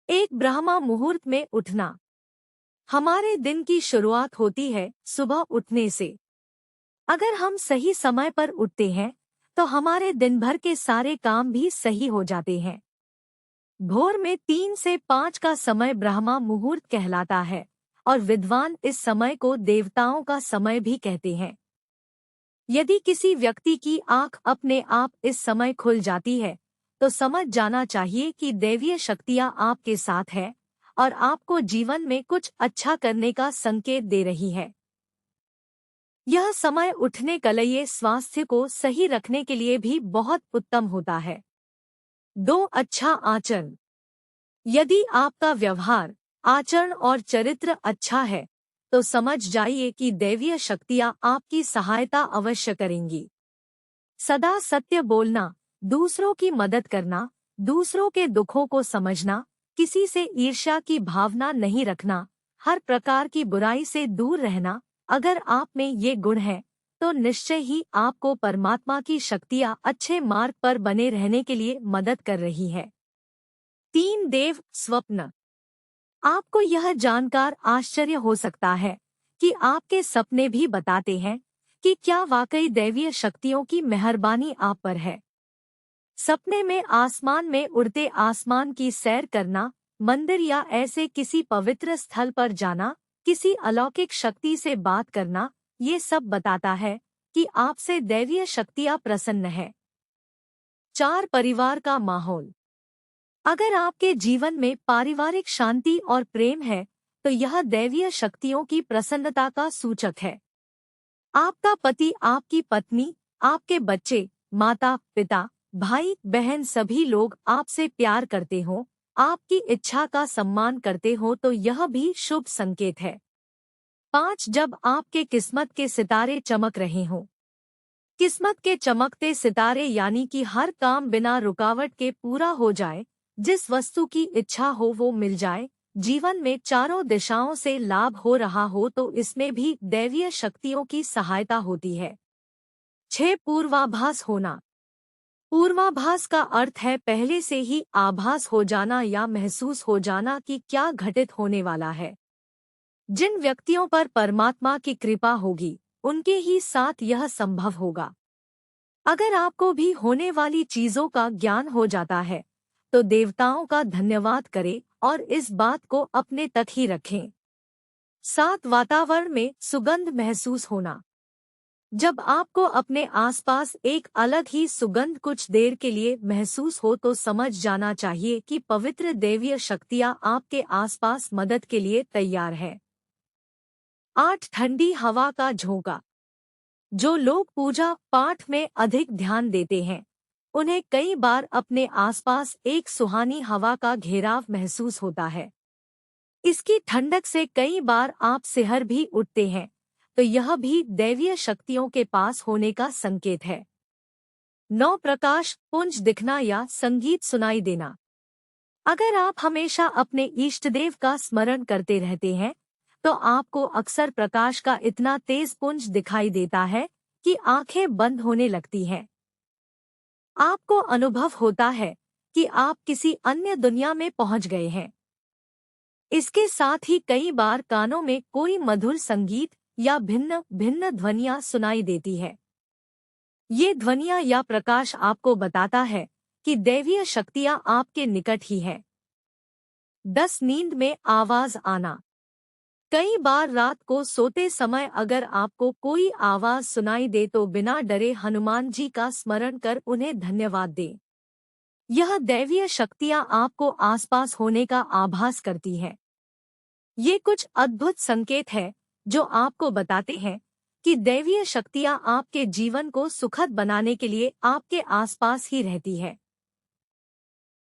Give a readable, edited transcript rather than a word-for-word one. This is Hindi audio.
एक ब्रह्मा मुहूर्त में उठना। हमारे दिन की शुरुआत होती है सुबह उठने से। अगर हम सही समय पर उठते हैं तो हमारे दिन भर के सारे काम भी सही हो जाते हैं। भोर में 3 से 5 का समय ब्रह्मा मुहूर्त कहलाता है और विद्वान इस समय को देवताओं का समय भी कहते हैं। यदि किसी व्यक्ति की आंख अपने आप इस समय खुल जाती है तो समझ जाना चाहिए कि दैवीय शक्तियां आपके साथ है और आपको जीवन में कुछ अच्छा करने का संकेत दे रही है। यह समय उठने कलये स्वास्थ्य को सही रखने के लिए भी बहुत उत्तम होता है। 2 अच्छा आचरण। यदि आपका व्यवहार, आचरण और चरित्र अच्छा है तो समझ जाइए कि दैवीय शक्तियां आपकी सहायता अवश्य करेंगी। सदा सत्य बोलना, दूसरों की मदद करना, दूसरों के दुखों को समझना, किसी से ईर्ष्या की भावना नहीं रखना, हर प्रकार की बुराई से दूर रहना, अगर आप में ये गुण हैं, तो निश्चय ही आपको परमात्मा की शक्तियां अच्छे मार्ग पर बने रहने के लिए मदद कर रही है। 3 देव स्वप्न। आपको यह जानकर आश्चर्य हो सकता है कि आपके सपने भी बताते हैं कि क्या वाकई दैवीय शक्तियों की मेहरबानी आप पर है। सपने में आसमान में उड़ते आसमान की सैर करना, मंदिर या ऐसे किसी पवित्र स्थल पर जाना, किसी अलौकिक शक्ति से बात करना, ये सब बताता है कि आपसे दैवीय शक्तियां प्रसन्न है। 4 परिवार का माहौल। अगर आपके जीवन में पारिवारिक शांति और प्रेम है तो यह दैवीय शक्तियों की प्रसन्नता का सूचक है। आपका पति, आपकी पत्नी, आपके बच्चे, माता पिता, भाई बहन सभी लोग आपसे प्यार करते हो, आपकी इच्छा का सम्मान करते हो तो यह भी शुभ संकेत है। 5 जब आपके किस्मत के सितारे चमक रहे हों। किस्मत के चमकते सितारे यानी कि हर काम बिना रुकावट के पूरा हो जाए, जिस वस्तु की इच्छा हो वो मिल जाए, जीवन में चारों दिशाओं से लाभ हो रहा हो तो इसमें भी दैवीय शक्तियों की सहायता होती है। 6 पूर्वाभास होना। पूर्वाभास का अर्थ है पहले से ही आभास हो जाना या महसूस हो जाना कि क्या घटित होने वाला है। जिन व्यक्तियों पर परमात्मा की कृपा होगी उनके ही साथ यह संभव होगा। अगर आपको भी होने वाली चीजों का ज्ञान हो जाता है तो देवताओं का धन्यवाद करें और इस बात को अपने तक ही रखें। 7 वातावरण में सुगंध महसूस होना। जब आपको अपने आसपास एक अलग ही सुगंध कुछ देर के लिए महसूस हो तो समझ जाना चाहिए कि पवित्र दैवीय शक्तियां आपके आसपास मदद के लिए तैयार है। 8 ठंडी हवा का झोंका। जो लोग पूजा पाठ में अधिक ध्यान देते हैं उन्हें कई बार अपने आसपास एक सुहानी हवा का घेराव महसूस होता है। इसकी ठंडक से कई बार आप सिहर भी उठते हैं तो यह भी दैवीय शक्तियों के पास होने का संकेत है। 9 प्रकाश पुंज दिखना या संगीत सुनाई देना। अगर आप हमेशा अपने इष्टदेव का स्मरण करते रहते हैं तो आपको अक्सर प्रकाश का इतना तेज पुंज दिखाई देता है कि आंखें बंद होने लगती हैं। आपको अनुभव होता है कि आप किसी अन्य दुनिया में पहुंच गए हैं। इसके साथ ही कई बार कानों में कोई मधुर संगीत या भिन्न भिन्न ध्वनियां सुनाई देती है। ये ध्वनियां या प्रकाश आपको बताता है कि दैवीय शक्तियां आपके निकट ही है। 10 नींद में आवाज आना। कई बार रात को सोते समय अगर आपको कोई आवाज सुनाई दे तो बिना डरे हनुमान जी का स्मरण कर उन्हें धन्यवाद दें। यह दैवीय शक्तियां आपको आसपास होने का आभास करती हैं। ये कुछ अद्भुत संकेत है जो आपको बताते हैं कि दैवीय शक्तियां आपके जीवन को सुखद बनाने के लिए आपके आसपास ही रहती है।